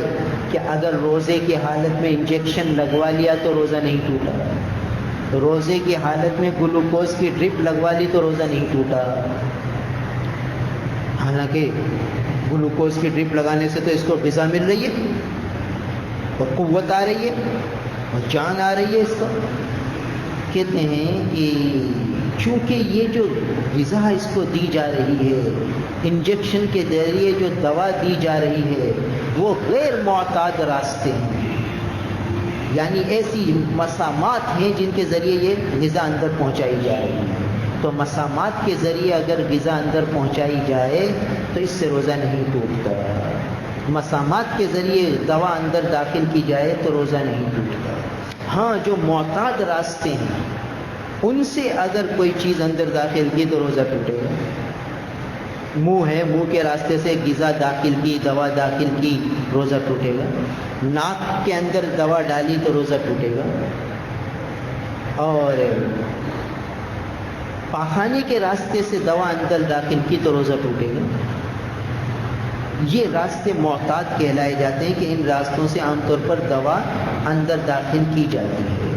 کہ اگر روزے کی حالت میں انجیکشن لگوا لیا تو روزہ نہیں ٹوٹا، روزے کی حالت میں گلوکوز کی ڈرپ لگوا لی تو روزہ نہیں ٹوٹا۔ حالانکہ گلوکوز کی ڈرپ لگانے سے تو اس کو غذا مل رہی ہے اور قوت آ رہی ہے اور جان آ رہی ہے اس کو۔ کہتے ہیں کہ چونکہ یہ جو غذا اس کو دی جا رہی ہے، انجیکشن کے ذریعے جو دوا دی جا رہی ہے، وہ غیر معتاد راستے ہیں، یعنی ایسی مسامات ہیں جن کے ذریعے یہ غذا اندر پہنچائی جا رہی ہے۔ تو مسامات کے ذریعے اگر غذا اندر پہنچائی جائے تو اس سے روزہ نہیں ٹوٹتا۔ مسامات کے ذریعے دوا اندر داخل کی جائے تو روزہ نہیں ٹوٹتا۔ ہاں، جو معتاد راستے ہیں ان سے اگر کوئی چیز اندر داخل کی تو روزہ ٹوٹے گا۔ منہ ہے، منہ کے راستے سے غذا داخل کی، دوا داخل کی، روزہ ٹوٹے گا۔ ناک کے اندر دوا ڈالی تو روزہ ٹوٹے گا۔ اور پاخانے کے راستے سے دوا اندر داخل کی تو روزہ ٹوٹے گا۔ یہ راستے معتاد کہلائے جاتے ہیں کہ ان راستوں سے عام طور پر دوا اندر داخل کی جاتی ہے۔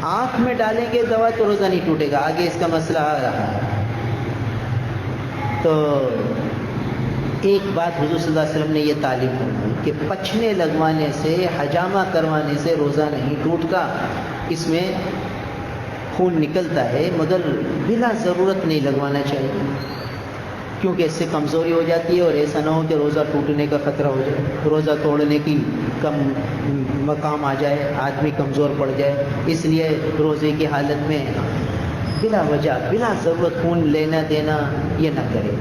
آنکھ میں ڈالیں گے دوا تو روزہ نہیں ٹوٹے گا، آگے اس کا مسئلہ آ رہا ہے۔ تو ایک بات حضور صلی اللہ علیہ وسلم نے یہ تعلیم فرمائی کہ پچھنے لگوانے سے، حجامہ کروانے سے روزہ نہیں ٹوٹتا۔ اس میں خون نکلتا ہے مگر بلا ضرورت نہیں لگوانا چاہیے، کیونکہ اس سے کمزوری ہو جاتی ہے اور ایسا نہ ہو کہ روزہ ٹوٹنے کا خطرہ ہو جائے، روزہ توڑنے کی مقام آ جائے، آدمی کمزور پڑ جائے۔ اس لیے روزے کی حالت میں بلا وجہ، بلا ضرورت خون لینا دینا یہ نہ کرے۔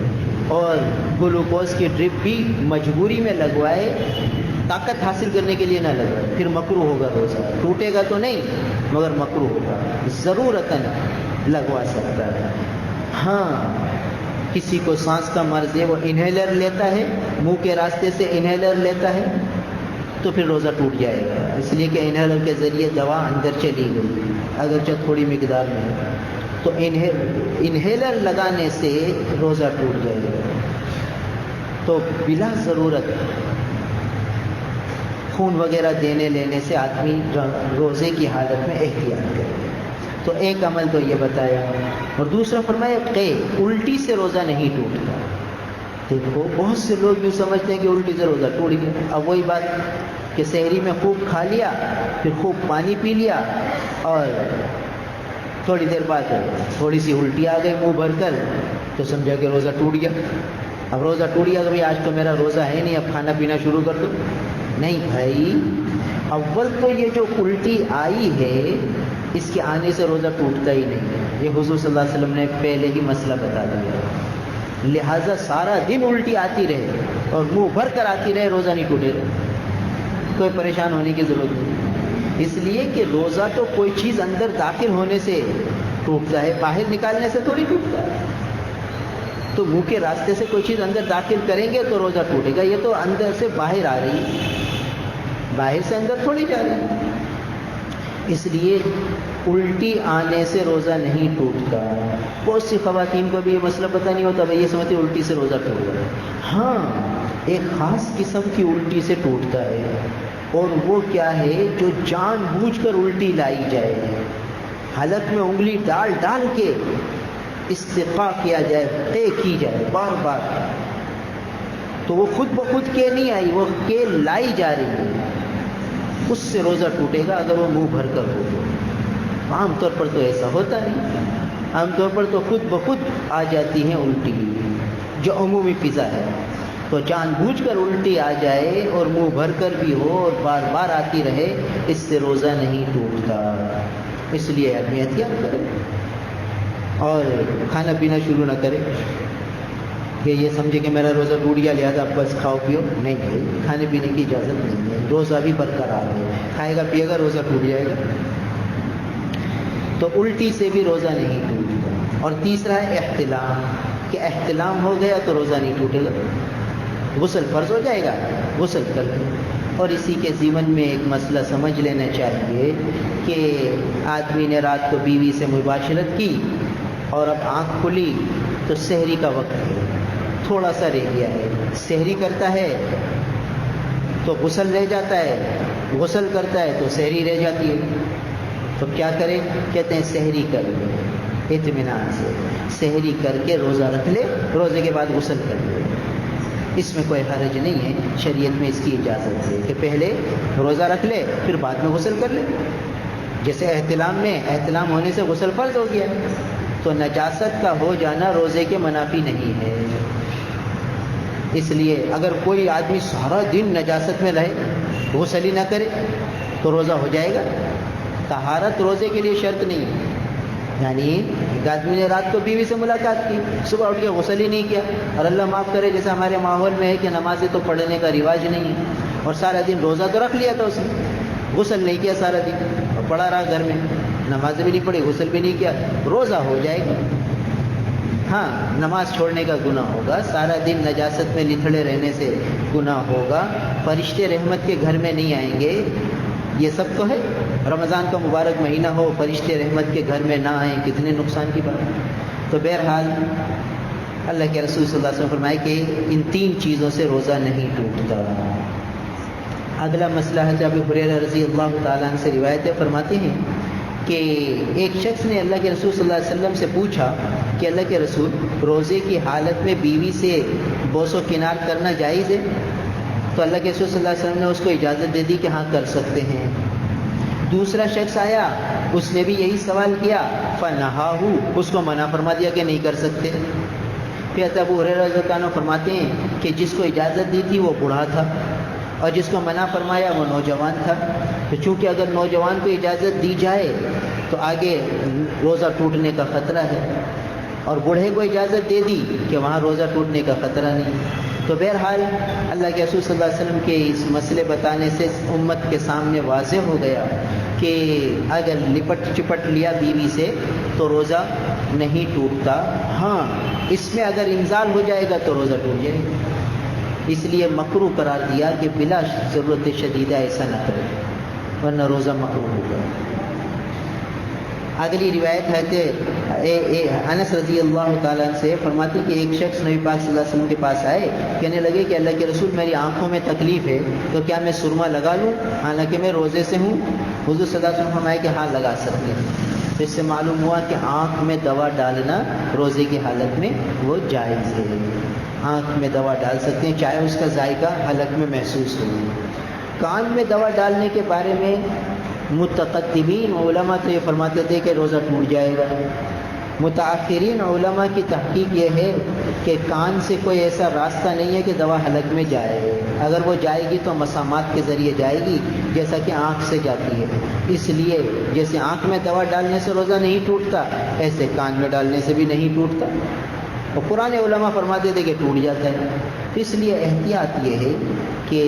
اور گلوکوز کی ڈرپ بھی مجبوری میں لگوائے، طاقت حاصل کرنے کے لیے نہ لگوائے، پھر مکروہ ہوگا، روزہ ٹوٹے گا تو نہیں مگر مکروہ ہوگا۔ ضرورتاً لگوا سکتا ہے۔ ہاں، کسی کو سانس کا مرض ہے، وہ انہیلر لیتا ہے، منہ کے راستے سے انہیلر لیتا ہے تو پھر روزہ ٹوٹ جائے گا، اس لیے کہ انہیلر کے ذریعے دوا اندر چلی گئی اگرچہ تھوڑی مقدار میں، تو انہیلر لگانے سے روزہ ٹوٹ جائے گا۔ تو بلا ضرورت خون وغیرہ دینے لینے سے آدمی روزے کی حالت میں احتیاط کرے۔ تو ایک عمل تو یہ بتایا، اور دوسرا فرمایا کہ الٹی سے روزہ نہیں ٹوٹتا۔ دیکھو بہت سے لوگ یوں سمجھتے ہیں کہ الٹی سے روزہ ٹوٹ گیا۔ اب وہی بات کہ سحری میں خوب کھا لیا، پھر خوب پانی پی لیا اور تھوڑی دیر بعد تھوڑی سی الٹی آ گئی منہ بھر کر تو سمجھا کہ روزہ ٹوٹ گیا۔ اب روزہ ٹوٹ گیا تو بھائی آج تو میرا روزہ ہے نہیں، اب کھانا پینا شروع کر دو۔ نہیں بھائی، اول تو یہ جو الٹی آئی ہے اس کے آنے سے روزہ ٹوٹتا ہی نہیں ہے، یہ حضور صلی اللہ علیہ وسلم نے پہلے ہی مسئلہ بتا دیا۔ لہٰذا سارا دن الٹی آتی رہے اور منہ بھر کر آتی رہے، روزہ نہیں ٹوٹے گا، کوئی پریشان ہونے کی ضرورت نہیں۔ اس لیے کہ روزہ تو کوئی چیز اندر داخل ہونے سے ٹوٹتا ہے، باہر نکالنے سے تھوڑی ٹوٹتا ہے۔ تو منہ کے راستے سے کوئی چیز اندر داخل کریں گے تو روزہ ٹوٹے گا، یہ تو اندر سے باہر آ رہی ہے، باہر سے اندر تھوڑی جا رہی ہے۔ اس لیے الٹی آنے سے روزہ نہیں ٹوٹتا۔ بہت سی خواتین کو بھی یہ مسئلہ پتہ نہیں ہوتا، بھائی یہ سمجھتے الٹی سے روزہ ٹوٹ گیا۔ ہاں، ایک خاص قسم کی الٹی سے ٹوٹتا ہے، اور وہ کیا ہے؟ جو جان بوجھ کر الٹی لائی جائے، حلق میں انگلی ڈال ڈال کے استقاء کیا جائے، قے کی جائے بار بار، تو وہ خود بخود کے نہیں آئی، وہ کے لائی جا رہی ہے۔ اس سے روزہ ٹوٹے گا اگر وہ منہ بھر کر ہو۔ عام طور پر تو ایسا ہوتا نہیں، عام طور پر تو خود بخود آ جاتی ہیں الٹی، جو عمومی فضا ہے۔ تو جان بوجھ کر الٹی آ جائے اور منہ بھر کر بھی ہو اور بار بار آتی رہے، اس سے روزہ نہیں ٹوٹتا۔ اس لیے آدمی احتیاط کرے اور کھانا پینا شروع نہ کرے کہ یہ سمجھے کہ میرا روزہ ٹوٹ گیا لہٰذا بس کھاؤ پیو، نہیں بھائی، کھانے پینے کی اجازت نہیں ہے، روزہ بھی برقرار ہے، کھائے گا پیے گا روزہ ٹوٹ جائے گا۔ تو الٹی سے بھی روزہ نہیں ٹوٹتا۔ اور تیسرا ہے احتلام، کہ احتلام ہو گیا تو روزہ نہیں ٹوٹے گا، غسل فرض ہو جائے گا، غسل کر لیں۔ اور اسی کے ضمن میں ایک مسئلہ سمجھ لینا چاہیے کہ آدمی نے رات کو بیوی سے مباشرت کی اور اب آنکھ کھلی تو سحری کا وقت ہے، تھوڑا سا رہ گیا ہے، سحری کرتا ہے تو غسل رہ جاتا ہے، غسل کرتا ہے تو سحری رہ جاتی ہے، تو کیا کرے؟ کہتے ہیں سحری کر لے اطمینان سے، سحری کر کے روزہ رکھ لے، روزے کے بعد غسل کر لے، اس میں کوئی حرج نہیں ہے، شریعت میں اس کی اجازت ہے کہ پہلے روزہ رکھ لے پھر بعد میں غسل کر لے۔ جیسے احتلام میں، احتلام ہونے سے غسل فرض ہو گیا، تو نجاست کا ہو جانا روزے کے منافی نہیں ہے۔ اس لیے اگر کوئی آدمی سارا دن نجاست میں رہے، غسل ہی نہ کرے تو روزہ ہو جائے گا۔ طہارت روزے کے لیے شرط نہیں ہے، یعنی ایک آدمی نے رات کو بیوی سے ملاقات کی، صبح اٹھ کے غسل ہی نہیں کیا، اور اللہ معاف کرے جیسے ہمارے ماحول میں ہے کہ نمازیں تو پڑھنے کا رواج نہیں ہے، اور سارا دن روزہ تو رکھ لیا تھا اس نے، غسل نہیں کیا سارا دن اور پڑا رہا گھر میں، نماز بھی نہیں پڑھی، غسل بھی نہیں کیا، روزہ ہو جائے گا۔ ہاں، نماز چھوڑنے کا گناہ ہوگا، سارا دن نجاست میں لتھڑے رہنے سے گناہ ہوگا، فرشتے رحمت کے گھر میں نہیں آئیں گے، یہ سب تو ہے۔ رمضان کا مبارک مہینہ ہو، فرشتے رحمت کے گھر میں نہ آئیں، کتنے نقصان کی بات ہے۔ تو بہرحال اللہ کے رسول صلی اللہ علیہ وسلم فرمائے کہ ان تین چیزوں سے روزہ نہیں ٹوٹتا۔ اگلا مسئلہ ہے ابو ہریرہ رضی اللہ تعالیٰ عنہ سے روایت ہے، فرماتے ہیں کہ ایک شخص نے اللہ کے رسول صلی اللہ علیہ وسلم سے پوچھا کہ اللہ کے رسول، روزے کی حالت میں بیوی سے بوس و کنار کرنا جائز ہے؟ تو اللہ کے رسول صلی اللہ علیہ وسلم نے اس کو اجازت دے دی کہ ہاں کر سکتے ہیں۔ دوسرا شخص آیا، اس نے بھی یہی سوال کیا، فنہاہو، اس کو منع فرما دیا کہ نہیں کر سکتے۔ پھر ابو ہریرہ رضی اللہ عنہ فرماتے ہیں کہ جس کو اجازت دی تھی وہ بوڑھا تھا اور جس کو منع فرمایا وہ نوجوان تھا، تو چونکہ اگر نوجوان کو اجازت دی جائے تو آگے روزہ ٹوٹنے کا خطرہ ہے، اور بوڑھے کو اجازت دے دی کہ وہاں روزہ ٹوٹنے کا خطرہ نہیں۔ تو بہرحال اللہ کے رسول صلی اللہ علیہ وسلم کے اس مسئلے بتانے سے امت کے سامنے واضح ہو گیا کہ اگر لپٹ چپٹ لیا بیوی سے تو روزہ نہیں ٹوٹتا، ہاں اس میں اگر انزال ہو جائے گا تو روزہ ٹوٹ جائے گا، اس لیے مکروہ قرار دیا کہ بلا ضرورت شدیدہ ایسا نہ کرے ورنہ روزہ مکروہ ہوگا۔ اگلی روایت ہے کہ انس رضی اللہ تعالیٰ عنہ سے فرماتے کہ ایک شخص نبی پاک صلی اللہ علیہ وسلم کے پاس آئے، کہنے لگے کہ اللہ کے رسول، میری آنکھوں میں تکلیف ہے تو کیا میں سرما لگا لوں حالانکہ میں روزے سے ہوں؟ حضور صلی اللہ علیہ وسلم فرمائے کہ ہاں لگا سکتے ہیں۔ اس سے معلوم ہوا کہ آنکھ میں دوا ڈالنا روزے کی حالت میں وہ جائز ہے، آنکھ میں دوا ڈال سکتے ہیں چاہے اس کا ذائقہ حلق میں محسوس ہو۔ کان میں دوا ڈالنے کے بارے میں متقدمین علماء تو یہ فرماتے تھے کہ روزہ ٹوٹ جائے گا، متاخرین علماء کی تحقیق یہ ہے کہ کان سے کوئی ایسا راستہ نہیں ہے کہ دوا حلق میں جائے، اگر وہ جائے گی تو مسامات کے ذریعے جائے گی جیسا کہ آنکھ سے جاتی ہے، اس لیے جیسے آنکھ میں دوا ڈالنے سے روزہ نہیں ٹوٹتا ایسے کان میں ڈالنے سے بھی نہیں ٹوٹتا، اور پرانے علماء فرماتے تھے کہ ٹوٹ جاتا ہے۔ اس لیے احتیاط یہ ہے کہ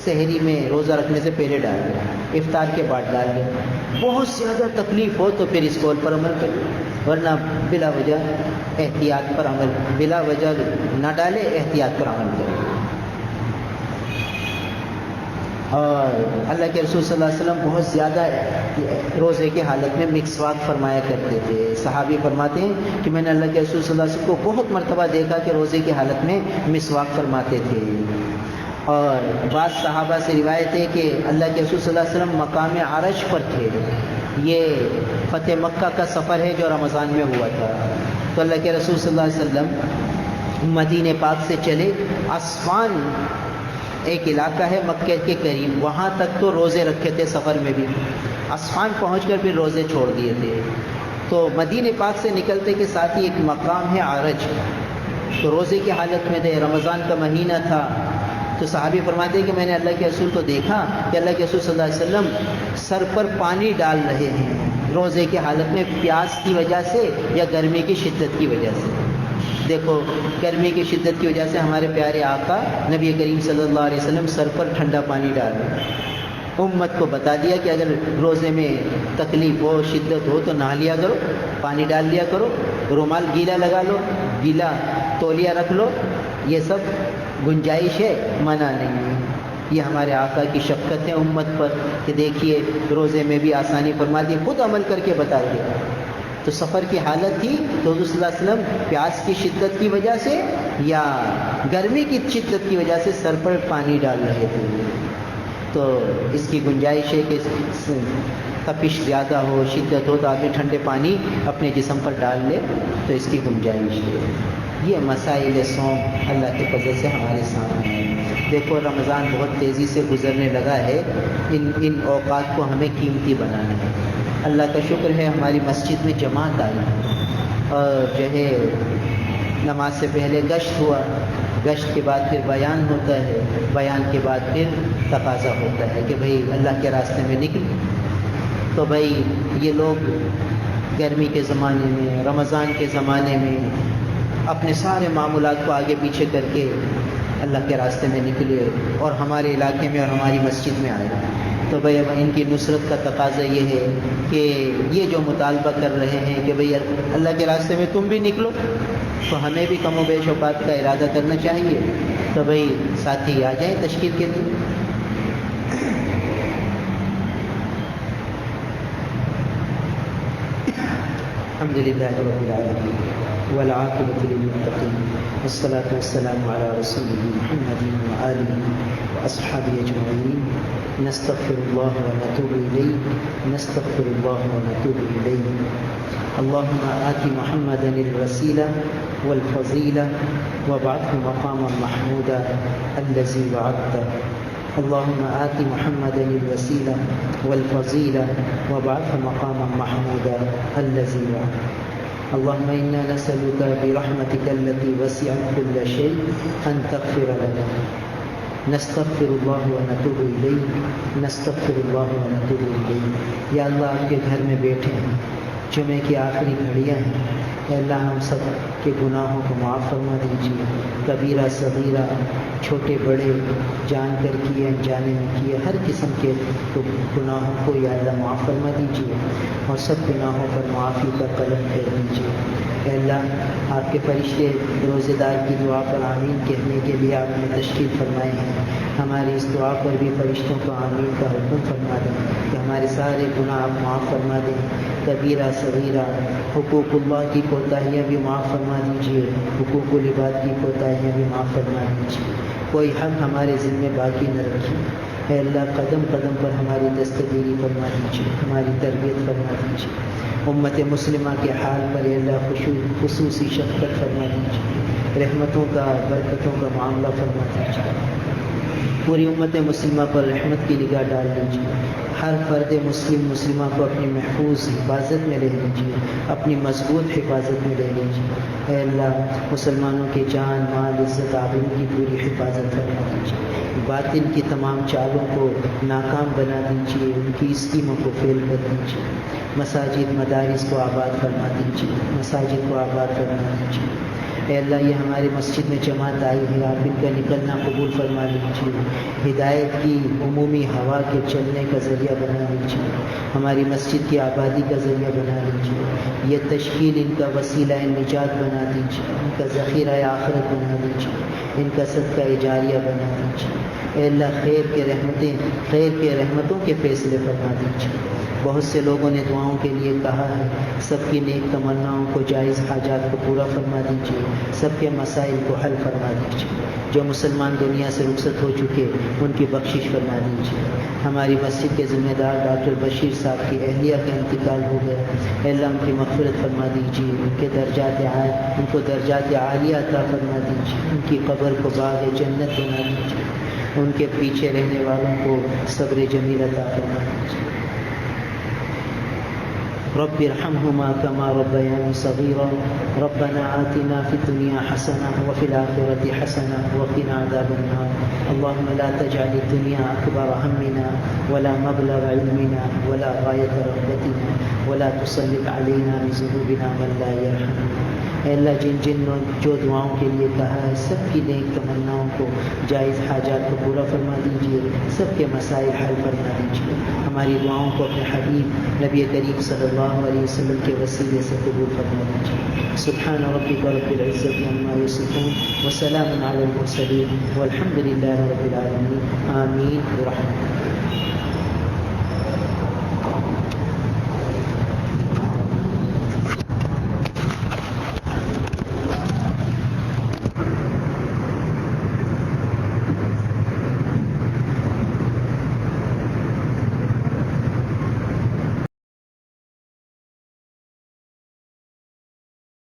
سحری میں روزہ رکھنے سے پہلے ڈال دیں، افطار کے بعد ڈال دیں، بہت زیادہ تکلیف ہو تو پھر اس قول پر عمل کریں، ورنہ بلا وجہ احتیاط پر عمل، بلا وجہ نہ ڈالے، احتیاط پر عمل کریں۔ اور اللہ کے رسول صلی اللہ علیہ وسلم بہت زیادہ روزے کی حالت میں مسواک فرمایا کرتے تھے۔ صحابی فرماتے ہیں کہ میں نے اللہ کے رسول صلی اللہ علیہ وسلم کو بہت مرتبہ دیکھا کہ روزے کی حالت میں مسواک فرماتے تھے۔ اور بعض صحابہ سے روایت ہے کہ اللہ کے رسول صلی اللہ علیہ وسلم مقام عرش پر تھے، یہ فتح مکہ کا سفر ہے جو رمضان میں ہوا تھا، تو اللہ کے رسول صلی اللہ علیہ وسلم مدینہ پاک سے چلے، ایک علاقہ ہے مکہ کے قریب، وہاں تک تو روزے رکھے تھے سفر میں بھی، اصفہان پہنچ کر پھر روزے چھوڑ دیے تھے۔ تو مدینہ پاک سے نکلتے کے ساتھ ہی ایک مقام ہے عرج، تو روزے کی حالت میں تھے، رمضان کا مہینہ تھا۔ تو صحابی فرماتے ہیں کہ میں نے اللہ کے رسول کو دیکھا کہ اللہ کے رسول صلی اللہ علیہ وسلم سر پر پانی ڈال رہے ہیں روزے کی حالت میں، پیاس کی وجہ سے یا گرمی کی شدت کی وجہ سے۔ دیکھو گرمی کی شدت کی وجہ سے ہمارے پیارے آقا نبی کریم صلی اللہ علیہ وسلم سر پر ٹھنڈا پانی ڈال رہے ہیں۔ امت کو بتا دیا کہ اگر روزے میں تکلیف ہو، شدت ہو تو نہا لیا کرو، پانی ڈال لیا کرو، رومال گیلا لگا لو، گیلا تولیہ رکھ لو، یہ سب گنجائش ہے، منع نہیں ہے۔ یہ ہمارے آقا کی شفقت ہے امت پر کہ دیکھیے روزے میں بھی آسانی فرما دی، خود عمل کر کے بتا دیا۔ تو سفر کی حالت تھی تو حضور صلی اللہ علیہ وسلم پیاس کی شدت کی وجہ سے یا گرمی کی شدت کی وجہ سے سر پر پانی ڈال رہے تھے۔ تو اس کی گنجائش ہے کہ تپش زیادہ ہو، شدت ہو تو آدمی ٹھنڈے پانی اپنے جسم پر ڈال لے، تو اس کی گنجائش ہے۔ یہ مسائل صوم اللہ کے فضل سے ہمارے سامنے ہیں۔ دیکھو رمضان بہت تیزی سے گزرنے لگا ہے، ان اوقات کو ہمیں قیمتی بنانا ہے۔ اللہ کا شکر ہے ہماری مسجد میں جماعت آئی اور جو ہے نماز سے پہلے گشت ہوا، گشت کے بعد پھر بیان ہوتا ہے، بیان کے بعد پھر تقاضا ہوتا ہے کہ بھئی اللہ کے راستے میں نکل۔ تو بھئی یہ لوگ گرمی کے زمانے میں، رمضان کے زمانے میں اپنے سارے معمولات کو آگے پیچھے کر کے اللہ کے راستے میں نکلے اور ہمارے علاقے میں اور ہماری مسجد میں آئے۔ تو بھئی اب ان کی نصرت کا تقاضا یہ ہے کہ یہ جو مطالبہ کر رہے ہیں کہ بھئی اللہ کے راستے میں تم بھی نکلو، تو ہمیں بھی کم و بیش اوقات کا ارادہ کرنا چاہیے۔ تو بھئی ساتھی آ جائیں تشکیل کے لیے۔ الحمد للہ رب العالمین والعاقبۃ للمتقین والصلاة والسلام علی رسول محمد وآلہ وأصحابہ اجمعین۔ نستغفر اللہ ونتوب الیہ، نستغفر اللہ ونتوب الیہ۔ اللہم آت محمدا الوسیلہ والفضیلہ وابعثہ مقاما محمودا الذی وعدتہ۔ اللهم آت محمدا الوسيلة والفضيلة وابعثه مقاما محمودا الذي وعدته۔ اللهم إنا نسألك برحمتك التي وسعت كل شيء أن تغفر لنا۔ نستغفر الله ونتوب إليه، نستغفر الله ونتوب إليه۔ یا اللہ آپ کے گھر میں بیٹھے ہیں، جمعے کی آخری گھڑیاں ہیں، اے اللہ ہم سب کے گناہوں کو معاف فرما دیجیے، کبیرہ صغیرہ، چھوٹے بڑے، جان کر کیے انجانے میں کیے، ہر قسم کے گناہوں کو یا اللہ معاف فرما دیجیے اور سب گناہوں پر معافی کا قلم پھیر دیجیے۔ اے اللہ آپ کے فرشتے روزے دار کی دعا پر آمین کہنے کے لیے آپ نے تشکیل فرمائے ہیں، ہماری اس دعا پر بھی فرشتوں کو آمین کا حکم فرما دیں کہ ہمارے سارے گناہ آپ معاف فرما دیں، کبیرہ صغیرہ، حقوق اللہ کی کوتاہیاں بھی معاف فرما دیجیے، حقوق العباد کی کوتاہیاں بھی معاف فرما دیجیے، کوئی حق ہمارے ذمے باقی نہ رکھیے۔ اے اللہ قدم قدم پر ہماری دستگیری فرما دیجیے، ہماری تربیت فرما دیجیے، امت مسلمہ کے حال پر اے اللہ خصوصی شفقت فرما دیجیے، رحمتوں کا برکتوں کا معاملہ فرما دیجیے، پوری امت مسلمہ پر رحمت کی نگاہ ڈال دیجیے، ہر فرد مسلمہ کو اپنی محفوظ حفاظت میں لے لیجیے، اپنی مضبوط حفاظت میں لے لیجیے۔ اے اللہ مسلمانوں کے جان مال عزت آبرو کی پوری حفاظت فرما دیجیے، باطل کی تمام چالوں کو ناکام بنا دیجیے، ان کی اسکیموں کو فیل کر دیجیے، مساجد مدارس کو آباد فرما دیجیے، مساجد کو آباد فرما دیجیے۔ اے اللہ یہ ہماری مسجد میں جماعت آئی ہے، آپ ان کا نکلنا قبول فرما لیجیے، ہدایت کی عمومی ہوا کے چلنے کا ذریعہ بنا لیجیے، ہماری مسجد کی آبادی کا ذریعہ بنا لیجیے، یہ تشکیل ان کا وسیلہ نجات بنا دیجیے، ان کا ذخیرہ آخرت بنا دیجیے، ان کا صدقہ جاریہ بنا دیجیے۔ اے اللہ خیر کے رحمتوں کے فیصلے فرما دیجیے۔ بہت سے لوگوں نے دعاؤں کے لیے کہا ہے، سب کی نیک تمناؤں کو، جائز حاجات کو پورا فرما دیجیے، سب کے مسائل کو حل فرما دیجیے، جو مسلمان دنیا سے رخصت ہو چکے ان کی بخشش فرما دیجیے۔ ہماری مسجد کے ذمہ دار ڈاکٹر بشیر صاحب کی اہلیہ کا انتقال ہو گیا، اے اللہ ان کی مغفرت فرما دیجیے، ان کو درجات عالیہ عطا فرما دیجیے، ان کی قبر کو باغ جنت بنا دیجیے۔ ان کے پیچھے رہنے والوں کو صبر جمیل عطا فرما دیجیے۔ رب ارحمهما كما ربياني صغيرا ربنا آتنا في الدنيا حسنة وفي الآخرة حسنة وقنا عذاب النار اللهم لا تجعل الدنيا أكبر همنا ولا مبلغ علمنا ولا غاية رغبتنا ولا تسلط علينا بذنوبنا من لا يرحمنا۔ اے اللہ جن جن جو دعاؤں کے لیے کہا ہے سب کی نیک تمناؤں کو جائز حاجات کو پورا فرما دیجیے، سب کے مسائل حل فرما دیجیے، ہماری دعاؤں کو اپنے حبیب نبی کریم صلی اللہ علیہ وسلم کے وسیلے سے قبول فرما دیجیے۔ سبحان ربک رب العزت عما یصفون وسلام علی المرسلین والحمد للہ رب العالمین آمین برحمتک۔